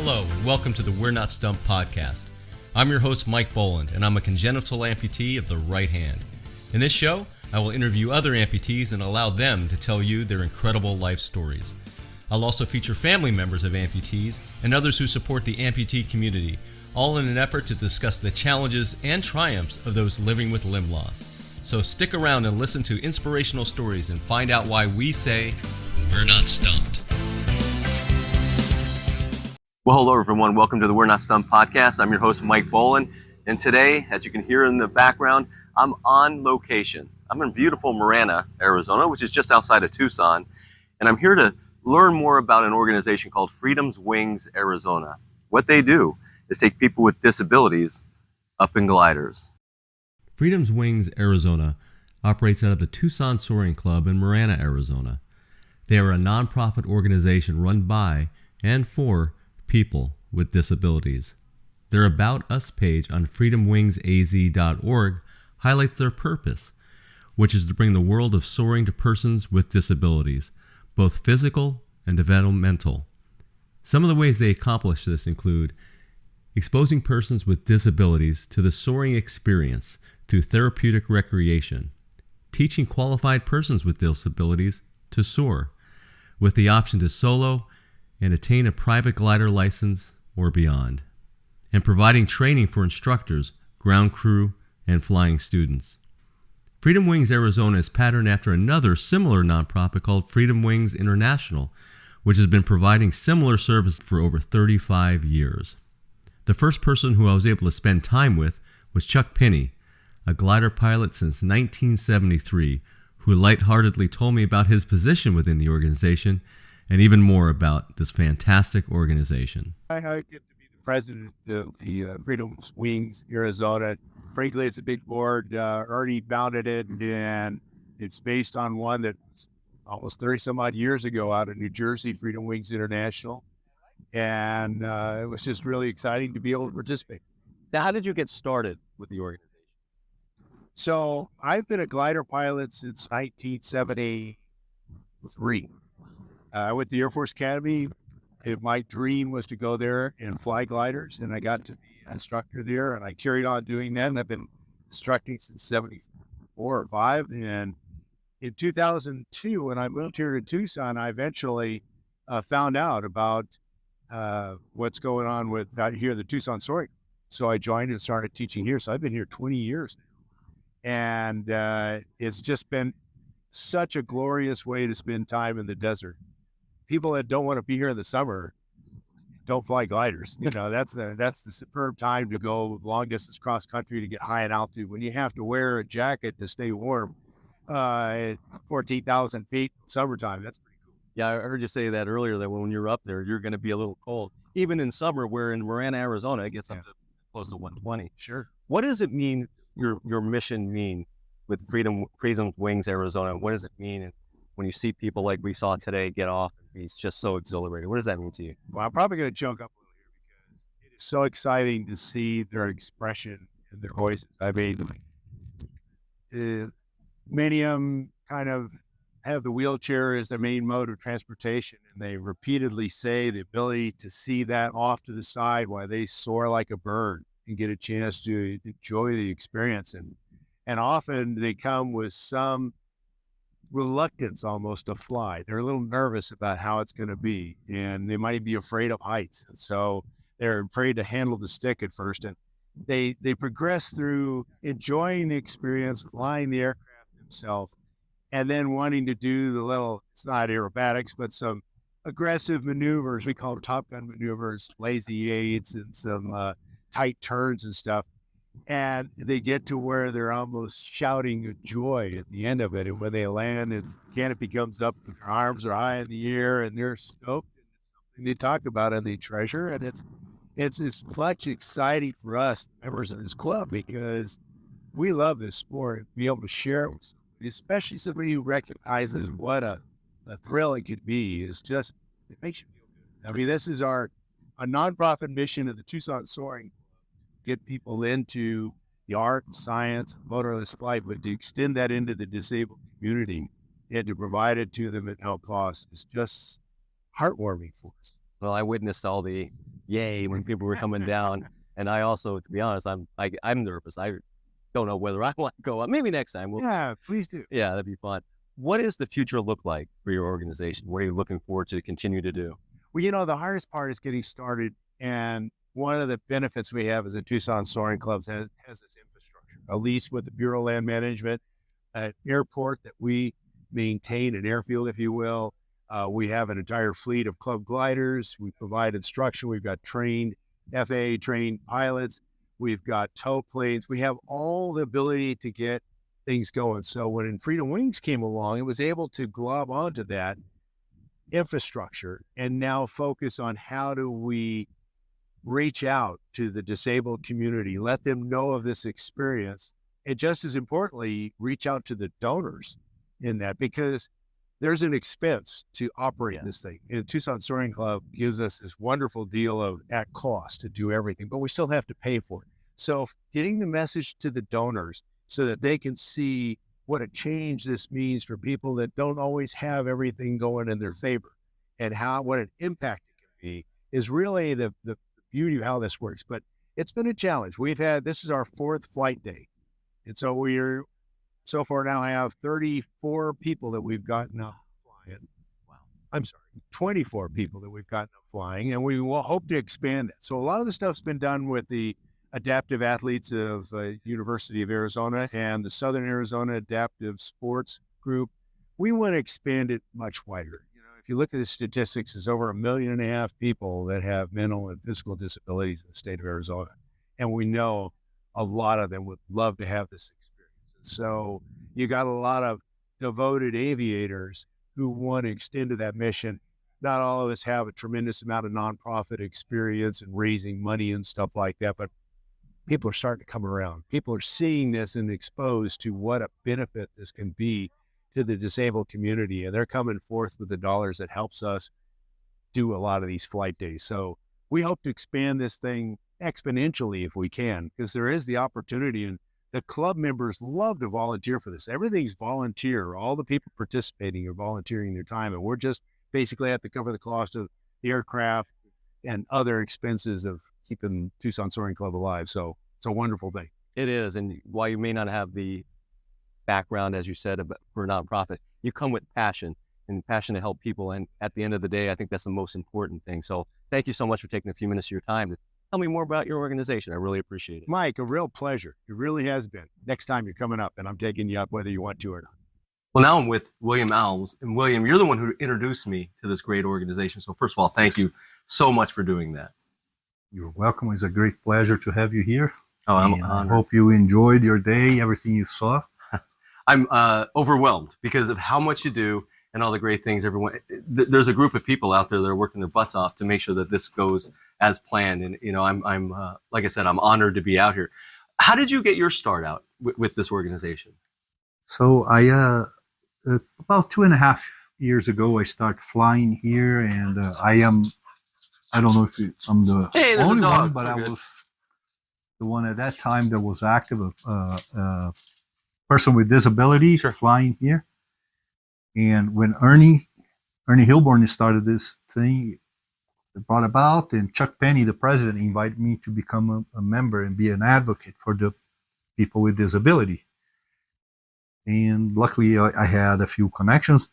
Hello, and welcome to the We're Not Stumped podcast. I'm your host, Mike Boland, and I'm a congenital amputee of the right hand. In this show, I will interview other amputees and allow them to tell you their incredible life stories. I'll also feature family members of amputees and others who support the amputee community, all in an effort to discuss the challenges and triumphs of those living with limb loss. So stick around and listen to inspirational stories and find out why we say, we're not stumped. Well, hello everyone. Welcome to the We're Not Stumped podcast. I'm your host, Mike Boland. And today, as you can hear in the background, I'm on location. I'm in beautiful Marana, Arizona, which is just outside of Tucson. And I'm here to learn more about an organization called Freedom's Wings, Arizona. What they do is take people with disabilities up in gliders. Freedom's Wings, Arizona operates out of the Tucson Soaring Club in Marana, Arizona. They are a nonprofit organization run by and for people with disabilities. Their About Us page on freedomwingsaz.org highlights their purpose, which is to bring the world of soaring to persons with disabilities, both physical and developmental. Some of the ways they accomplish this include exposing persons with disabilities to the soaring experience through Therapeutic Recreation, teaching qualified persons with disabilities to soar, with the option to solo and attain a private glider license or beyond, and providing training for instructors, ground crew, and flying students. Freedom Wings Arizona is patterned after another similar nonprofit called Freedom Wings International, which has been providing similar service for over 35 years. The first person who I was able to spend time with was Chuck Pinney, a glider pilot since 1973, who lightheartedly told me about his position within the organization and even more about this fantastic organization. I get to be the president of the Freedom Wings Arizona. Frankly, it's a big board. Ernie founded it, and it's based on one that almost 30 some odd years ago out of New Jersey, Freedom Wings International. And it was just really exciting to be able to participate. Now, how did you get started with the organization? So I've been a glider pilot since 1973. I went to the Air Force Academy. My dream was to go there and fly gliders, and I got to be an instructor there, and I carried on doing that, and I've been instructing since 74 or 5. And in 2002, when I moved here to Tucson, I eventually found out about what's going on with out here, the Tucson Soaring. So I joined and started teaching here. So I've been here 20 years now. And it's just been such a glorious way to spend time in the desert. People that don't want to be here in the summer don't fly gliders. You know, that's the superb time to go long distance cross country to get high in altitude when you have to wear a jacket to stay warm at 14,000 feet summertime. That's pretty cool. Yeah, I heard you say that earlier, that when you're up there, you're going to be a little cold. Even in summer, where in Marana, Arizona, it gets up to close to 120. Sure. What does it mean, your mission mean with Freedom Wings Arizona? What does it mean when you see people like we saw today get off and be just so exhilarated? What does that mean to you? Well, I'm probably going to choke up a little here because it is so exciting to see their expression and their voices. I mean, many of them kind of have the wheelchair as their main mode of transportation, and they repeatedly say the ability to see that off to the side while they soar like a bird and get a chance to enjoy the experience. And often they come with some reluctance almost to fly. They're a little nervous about how it's going to be, and they might be afraid of heights. And so they're afraid to handle the stick at first. And they progress through enjoying the experience, flying the aircraft themselves, and then wanting to do the little, it's not aerobatics, but some aggressive maneuvers. We call them Top Gun maneuvers, lazy aids, and some tight turns and stuff. And they get to where they're almost shouting joy at the end of it. And when they land, the canopy comes up, and their arms are high in the air, and they're stoked. And it's something they talk about and they treasure. And it's as much exciting for us, members of this club, because we love this sport and be able to share it with somebody, especially somebody who recognizes what a thrill it could be. It makes you feel good. I mean, this is a nonprofit mission of the Tucson Soaring, get people into the art and science of motorless flight, but to extend that into the disabled community and to provide it to them at no cost is just heartwarming for us. Well, I witnessed all the yay when people were coming down. And I also, to be honest, I'm nervous. I don't know whether I want to go up. Maybe next time. Yeah, please do. Yeah, that'd be fun. What does the future look like for your organization? What are you looking forward to continue to do? Well, the hardest part is getting started. And one of the benefits we have as a Tucson Soaring Clubs has this infrastructure, a lease with the Bureau of Land Management, an airport that we maintain, an airfield, if you will. We have an entire fleet of club gliders. We provide instruction. We've got FAA trained pilots. We've got tow planes. We have all the ability to get things going. So when Freedom Wings came along, it was able to glob onto that infrastructure and now focus on how do we reach out to the disabled community, let them know of this experience, and just as importantly, reach out to the donors in that, because there's an expense to operate this thing. And Tucson Soaring Club gives us this wonderful deal of at cost to do everything, but we still have to pay for it. So getting the message to the donors so that they can see what a change this means for people that don't always have everything going in their favor, and what an impact it can be is really the beauty of how this works. But it's been a challenge. This is our 4th flight day. And so we're so far now have 34 people that we've gotten up flying. Wow. I'm sorry, 24 people that we've gotten up flying, and we will hope to expand it. So a lot of the stuff's been done with the adaptive athletes of University of Arizona and the Southern Arizona Adaptive Sports Group. We want to expand it much wider. If you look at the statistics, there's over 1.5 million people that have mental and physical disabilities in the state of Arizona. And we know a lot of them would love to have this experience. So you got a lot of devoted aviators who want to extend to that mission. Not all of us have a tremendous amount of nonprofit experience and raising money and stuff like that, but people are starting to come around. People are seeing this and exposed to what a benefit this can be to the disabled community, and they're coming forth with the dollars that helps us do a lot of these flight days. So we hope to expand this thing exponentially if we can, because there is the opportunity, and the club members love to volunteer for this. Everything's volunteer. All the people participating are volunteering their time, and we're just basically have to cover the cost of the aircraft and other expenses of keeping Tucson Soaring Club alive. So it's a wonderful thing. It is. And while you may not have the background, as you said, for a nonprofit, you come with passion to help people. And at the end of the day, I think that's the most important thing. So thank you so much for taking a few minutes of your time to tell me more about your organization. I really appreciate it. Mike, a real pleasure. It really has been. Next time you're coming up, and I'm taking you up whether you want to or not. Well, now I'm with William Alms. And William, you're the one who introduced me to this great organization. So first of all, thank you so much for doing that. You're welcome. It's a great pleasure to have you here. Oh, I'm I honored. hope you enjoyed your day, everything you saw. I'm overwhelmed because of how much you do and all the great things everyone. There's a group of people out there that are working their butts off to make sure that this goes as planned. And I'm like I said, I'm honored to be out here. How did you get your start out with this organization? So I about 2.5 years ago, I started flying here, and I don't know if I'm the only one, but I was the one at that time that was active, person with disabilities, flying here. And when Ernie Hilborn started this thing, it brought about, and Chuck Penny, the president, invited me to become a member and be an advocate for the people with disability. And luckily, I had a few connections.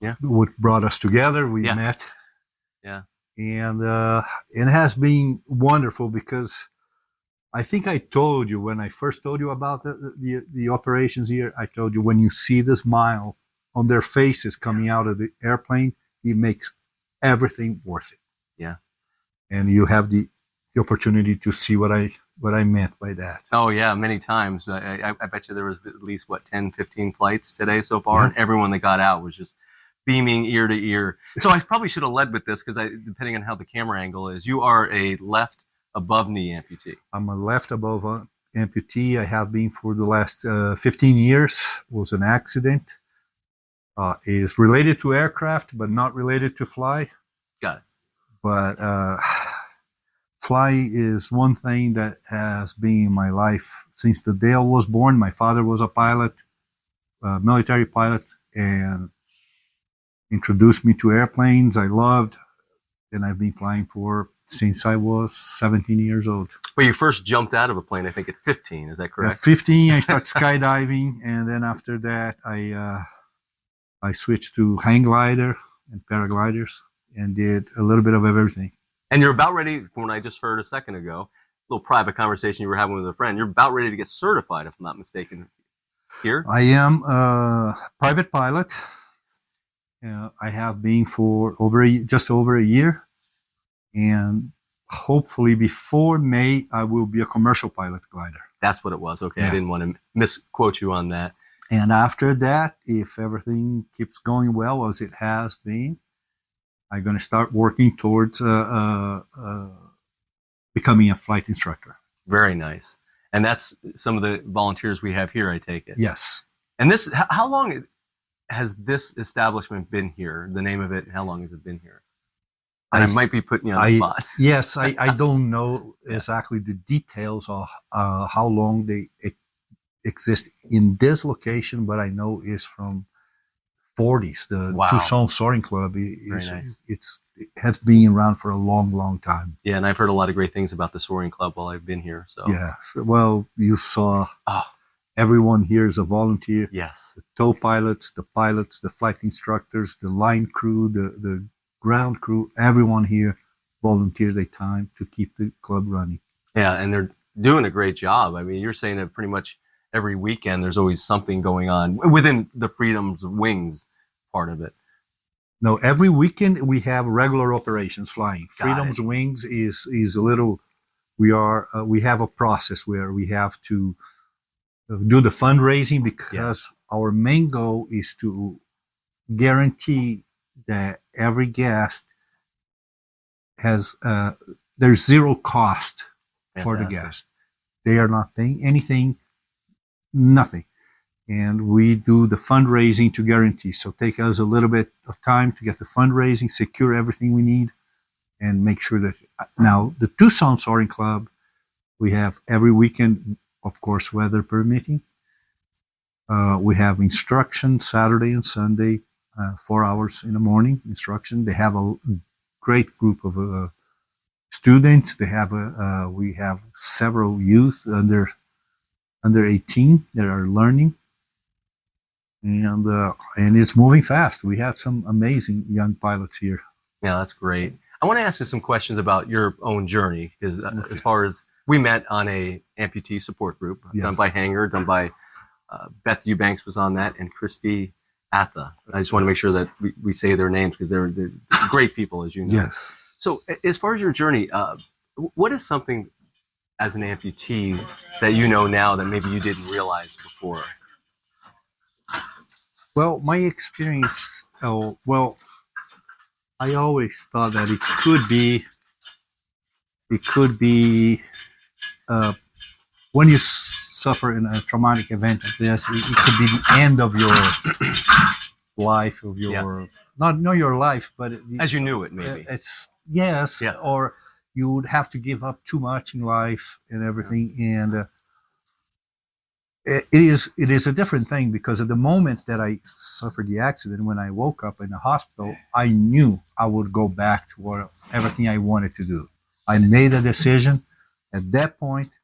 Yeah, what brought us together. We met. Yeah, and it has been wonderful, because I think I told you when I first told you about the operations here, I told you when you see the smile on their faces coming out of the airplane, it makes everything worth it. Yeah. And you have the opportunity to see what I meant by that. Oh yeah, many times. I bet you there was at least 10, 15 flights today so far, and everyone that got out was just beaming ear to ear. So I probably should have led with this, because depending on how the camera angle is, you are a left above knee amputee. I'm a left above amputee. I have been for the last 15 years. It was an accident. It is related to aircraft, but not related to fly. Got it. But fly is one thing that has been in my life since the day I was born. My father was a pilot, military pilot, and introduced me to airplanes I loved, and I've been flying for since I was 17 years old. But you first jumped out of a plane, I think, at 15. Is that At correct? 15, I started skydiving, and then after that, I switched to hang glider and paragliders and did a little bit of everything. And you're about ready, from what I just heard a second ago, a little private conversation you were having with a friend, you're about ready to get certified, if I'm not mistaken, here? I am a private pilot. I have been for just over a year, and hopefully before May, I will be a commercial pilot glider. That's what it was. Okay, Yeah. I didn't want to misquote you on that. And after that, if everything keeps going well as it has been, I'm going to start working towards becoming a flight instructor. Very nice. And that's some of the volunteers we have here, I take it. Yes. And this, how long has this establishment been here? The name of it, how long has it been here? And I might be putting you on the spot. Yes, I don't know exactly the details of how long they exist in this location, but I know it's from 40s. The Wow. Tucson Soaring Club Very nice. it has been around for a long, long time. Yeah, and I've heard a lot of great things about the Soaring Club while I've been here. So Yeah. Well, you saw Oh, everyone here is a volunteer. yes. The tow pilots, the flight instructors, the line crew, the ground crew, everyone here volunteers their time to keep the club running. Yeah, and they're doing a great job. I mean, you're saying that pretty much every weekend there's always something going on within the Freedom's Wings part of it. No, every weekend we have regular operations flying. Got Freedom's it. Wings is a little. We have a process where we have to do the fundraising because our main goal is to guarantee that every guest has there's zero cost for the Fantastic. guest. They are not paying anything, nothing. And we do the fundraising to guarantee. So take us a little bit of time to get the fundraising, secure everything we need, and make sure that now the Tucson Soaring Club, we have every weekend, of course, weather permitting. We have instruction Saturday and Sunday, 4 hours in the morning instruction. They have a great group of students. We have several youth under 18 that are learning. And it's moving fast. We have some amazing young pilots here. Yeah, that's great. I want to ask you some questions about your own journey because as far as we met on a amputee support group done by Hanger, done by Beth Eubanks was on that, and Christy Atha. I just want to make sure that we say their names because they're great people, as you know. Yes. So as far as your journey, what is something as an amputee that you know now that maybe you didn't realize before? Well, my experience, I always thought that it could be when you suffer in a traumatic event like this, it could be the end of your life, of your, not your life, but As you knew it, maybe. Or you would have to give up too much in life and everything. And it is a different thing because at the moment that I suffered the accident, when I woke up in the hospital, I knew I would go back to everything I wanted to do. I made a decision at that point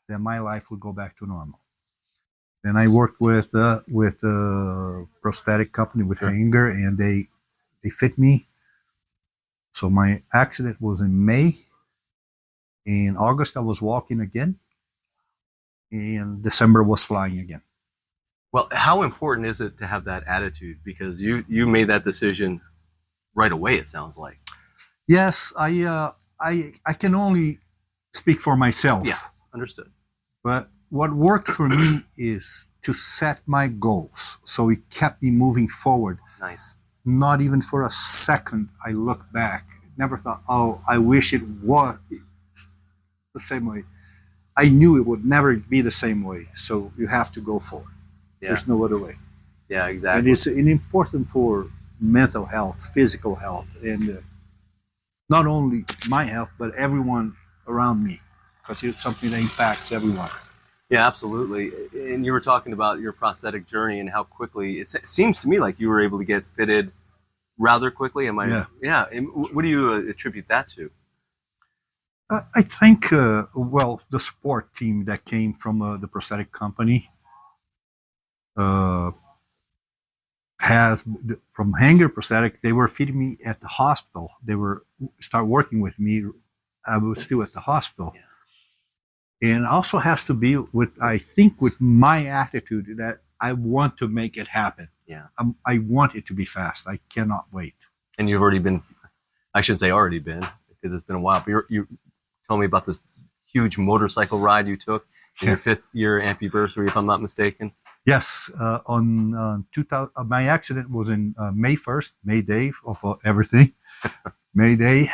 that my life would go back to normal. Then I worked with a prosthetic company with Hanger, and they fit me. So my accident was in May. In August, I was walking again. In December, was flying again. Well, how important is it to have that attitude? Because you made that decision right away, it sounds like. Yes, I can only speak for myself. Yeah, understood. But what worked for me is to set my goals. So it kept me moving forward. Nice. Not even for a second I looked back. Never thought, oh, I wish it was the same way. I knew it would never be the same way. So you have to go forward. Yeah. There's no other way. Yeah, exactly. And it's important for mental health, physical health, and not only my health, but everyone around me, because it's something that impacts everyone. Yeah, absolutely. And you were talking about your prosthetic journey and how quickly it seems to me like you were able to get fitted rather quickly. Am I? Yeah. Yeah. And what do you attribute that to? I think, well, the support team that came from the prosthetic company uh, has, from Hanger Prosthetic, they were feeding me at the hospital. They were start working with me. I was still at the hospital. And also has to be with, I think, with my attitude that I want to make it happen. Yeah. I want it to be fast. I cannot wait. And you've already been, I shouldn't say already been, because it's been a while, but you told me about this huge motorcycle ride you took in your 5th year anniversary, if I'm not mistaken. Yes, on 2000, my accident was in May 1st, May Day of everything. May Day,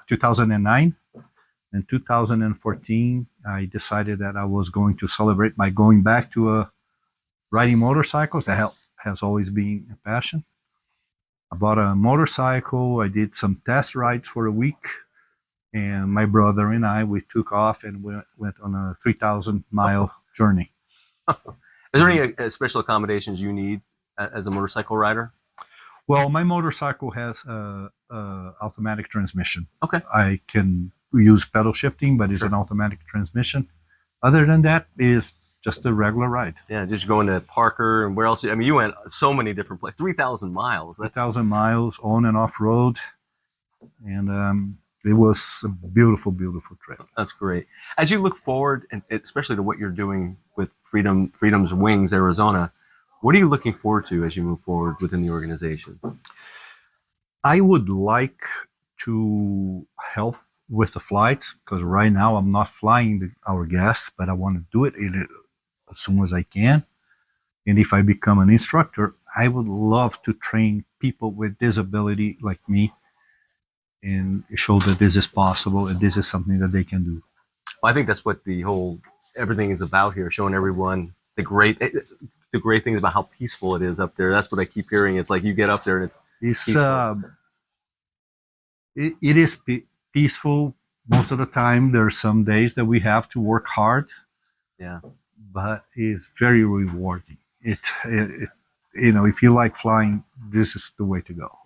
2009. In 2014, I decided that I was going to celebrate by going back to riding motorcycles. That has always been a passion. I bought a motorcycle. I did some test rides for a week. And my brother and I, we took off and went on a 3,000-mile journey. Is there any special accommodations you need as a motorcycle rider? Well, my motorcycle has a automatic transmission. Okay. I can use pedal shifting, but it's an automatic transmission. Other than that, is just a regular ride. Yeah, just going to Parker and where else? I mean, you went so many different places. 3,000 miles. 3,000 miles on and off road, and it was a beautiful, beautiful trip. That's great. As you look forward, and especially to what you're doing with Freedom's Wings Arizona, what are you looking forward to as you move forward within the organization? I would like to help with the flights, because right now I'm not flying our guests, but I want to do it as soon as I can. And if I become an instructor, I would love to train people with disability like me and show that this is possible and this is something that they can do. Well, I think that's what everything is about here, showing everyone the great things about how peaceful it is up there. That's what I keep hearing. It's like you get up there and it's peaceful. It is peaceful most of the time. There are some days that we have to work hard. Yeah. But it's very rewarding. If you like flying, this is the way to go.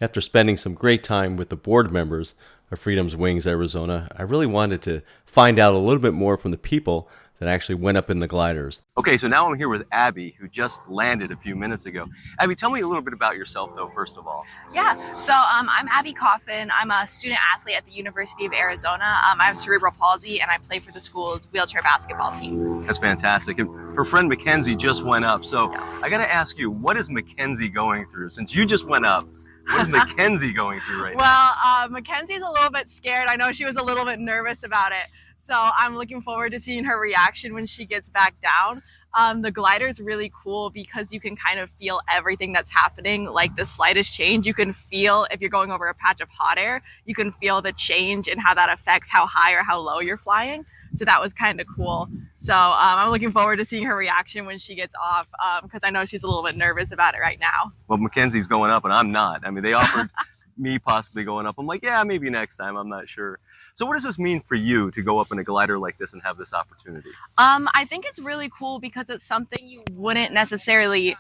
After spending some great time with the board members of Freedom's Wings Arizona, I really wanted to find out a little bit more from the people that actually went up in the gliders. Okay, so now I'm here with Abby, who just landed a few minutes ago. Abby, tell me a little bit about yourself, though, first of all. Yeah, so I'm Abby Coffin. I'm a student athlete at the University of Arizona. I have cerebral palsy, and I play for the school's wheelchair basketball team. That's fantastic. And her friend Mackenzie just went up. So I got to ask you, what is Mackenzie going through? Since you just went up, what is Mackenzie going through right now? Well, Mackenzie's a little bit scared. I know she was a little bit nervous about it. So I'm looking forward to seeing her reaction when she gets back down. The glider is really cool because you can kind of feel everything that's happening, like the slightest change. You can feel, if you're going over a patch of hot air, you can feel the change and how that affects how high or how low you're flying. So that was kind of cool. So I'm looking forward to seeing her reaction when she gets off, because I know she's a little bit nervous about it right now. Well, Mackenzie's going up and I'm not. I mean, they offered me possibly going up. I'm like, yeah, maybe next time. I'm not sure. So what does this mean for you to go up in a glider like this and have this opportunity? I think it's really cool because it's something you wouldn't necessarily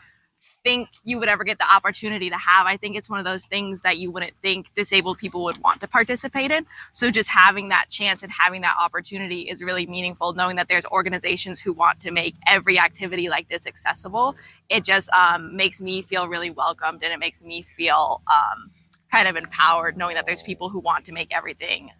think you would ever get the opportunity to have. I think it's one of those things that you wouldn't think disabled people would want to participate in. So just having that chance and having that opportunity is really meaningful, knowing that there's organizations who want to make every activity like this accessible. It just makes me feel really welcomed, and it makes me feel kind of empowered, knowing that there's people who want to make everything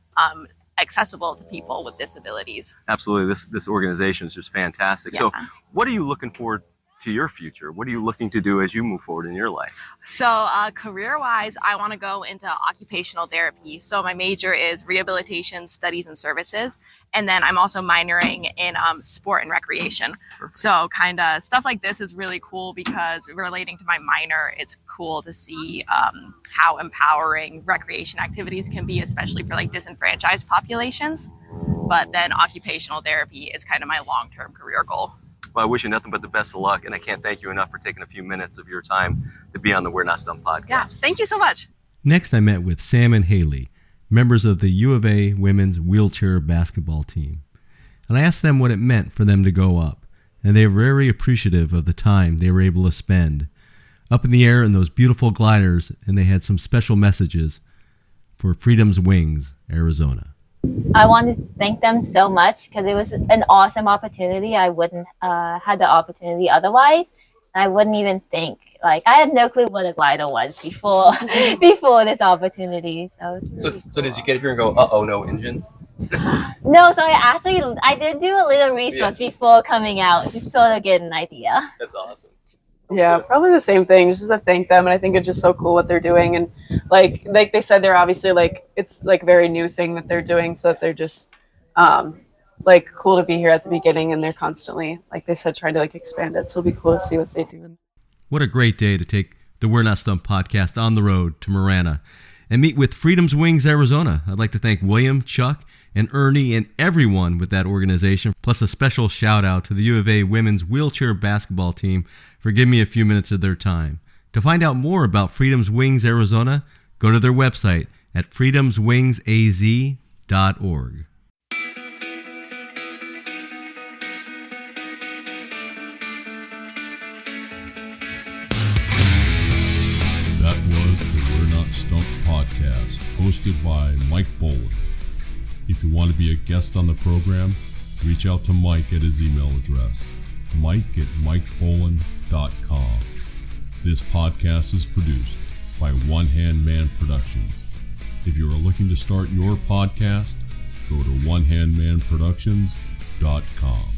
accessible to people with disabilities. Absolutely. This organization is just fantastic. Yeah. So what are you looking forward to your future? What are you looking to do as you move forward in your life? So career-wise, I want to go into occupational therapy. So my major is rehabilitation studies and services. And then I'm also minoring in sport and recreation. Perfect. So kind of stuff like this is really cool because relating to my minor, it's cool to see how empowering recreation activities can be, especially for like disenfranchised populations. But then occupational therapy is kind of my long-term career goal. Well, I wish you nothing but the best of luck, and I can't thank you enough for taking a few minutes of your time to be on the We're Not Stumped podcast. Yeah, thank you so much. Next, I met with Sam and Haley, members of the U of A women's wheelchair basketball team. And I asked them what it meant for them to go up, and they were very appreciative of the time they were able to spend up in the air in those beautiful gliders, and they had some special messages for Freedom's Wings, Arizona. I want to thank them so much because it was an awesome opportunity. I wouldn't had the opportunity otherwise. I wouldn't even think. Like I had no clue what a glider was before before this opportunity. So it's So, really so did you cool. get here and go, uh oh, no engine? No, so I did do a little research before coming out to sort of get an idea. That's awesome. Yeah, probably the same thing. Just to thank them, and I think it's just so cool what they're doing. And like they said, they're obviously like it's like a very new thing that they're doing, so that they're just like cool to be here at the beginning, and they're constantly like they said trying to like expand it. So it'll be cool to see what they do. What a great day to take the We're Not Stumped podcast on the road to Marana and meet with Freedom's Wings Arizona. I'd like to thank William, Chuck, and Ernie and everyone with that organization, plus a special shout out to the U of A women's wheelchair basketball team for giving me a few minutes of their time. To find out more about Freedom's Wings Arizona, go to their website at freedomswingsaz.org. That was the We're Not Stumped podcast, hosted by Mike Boland. If you want to be a guest on the program, reach out to Mike at his email address, mike@mikeboland.com. This podcast is produced by One Hand Man Productions. If you are looking to start your podcast, go to onehandmanproductions.com.